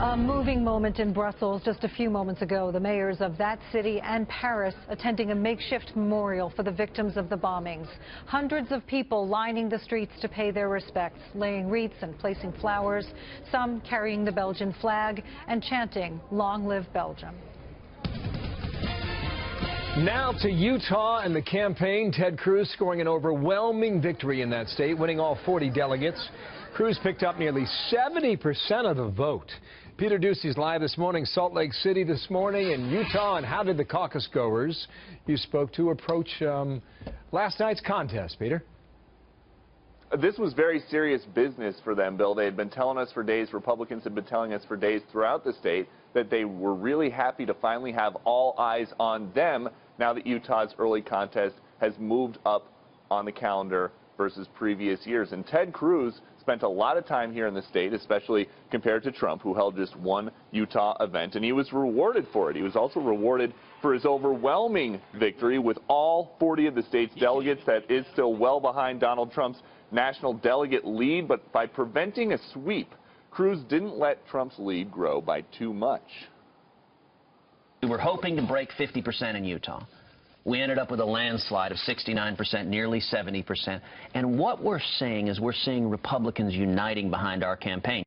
A moving moment in Brussels just a few moments ago. The mayors of that city and Paris attending a makeshift memorial for the victims of the bombings. Hundreds of people lining the streets to pay their respects, laying wreaths and placing flowers, some carrying the Belgian flag and chanting, "Long live Belgium." Now to Utah and the campaign. Ted Cruz scoring an overwhelming victory in that state, winning all 40 delegates. Cruz picked up nearly 70% of the vote. Peter Doocy's live this morning, Salt Lake City this morning in Utah. And how did the caucus goers you spoke to approach last night's contest, Peter? This was very serious business for them, Bill. They had been telling us for days, Republicans had been telling us for days throughout the state that they were really happy to finally have all eyes on them now that Utah's early contest has moved up on the calendar versus previous years. And Ted Cruz spent a lot of time here in the state, especially compared to Trump, who held just one Utah event, and he was rewarded for it. He was also rewarded for his overwhelming victory with all 40 of the state's delegates. That is still well behind Donald Trump's national delegate lead, but by preventing a sweep, Cruz didn't let Trump's lead grow by too much. We were hoping to break 50% in Utah. We ended up with a landslide of 69%, nearly 70%. And what we're seeing is we're seeing Republicans uniting behind our campaign.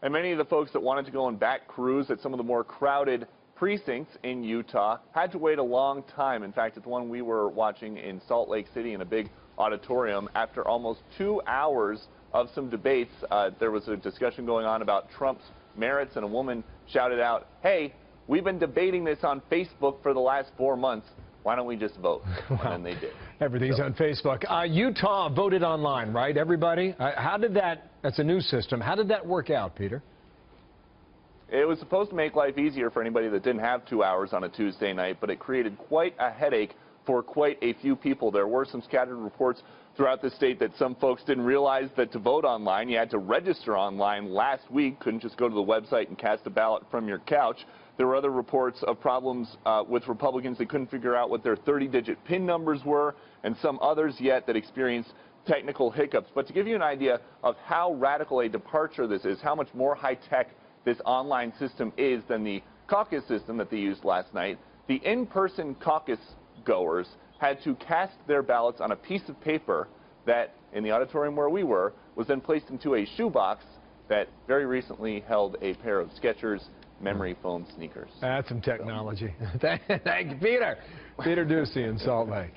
And many of the folks that wanted to go and back Cruz at some of the more crowded precincts in Utah had to wait a long time. In fact, it's one we were watching in Salt Lake City in a big auditorium. After almost 2 hours of some debates, there was a discussion going on about Trump's merits, and a woman shouted out, "Hey, we've been debating this on Facebook for the last 4 months. Why don't we just vote?" Wow. And they did. Everything's on Facebook. Utah voted online, right, everybody? How did that's a new system. How did that work out, Peter? It was supposed to make life easier for anybody that didn't have 2 hours on a Tuesday night, but it created quite a headache for quite a few people. There were some scattered reports throughout the state that some folks didn't realize that to vote online, you had to register online last week. Couldn't just go to the website and cast a ballot from your couch. There were other reports of problems with Republicans that couldn't figure out what their 30-digit PIN numbers were, and some others yet that experienced technical hiccups. But to give you an idea of how radical a departure this is, how much more high-tech this online system is than the caucus system that they used last night, the in-person caucus goers had to cast their ballots on a piece of paper that, in the auditorium where we were, was then placed into a shoebox that very recently held a pair of Skechers memory foam sneakers. That's some technology. Thank you, Peter. Peter Doocy in Salt Lake.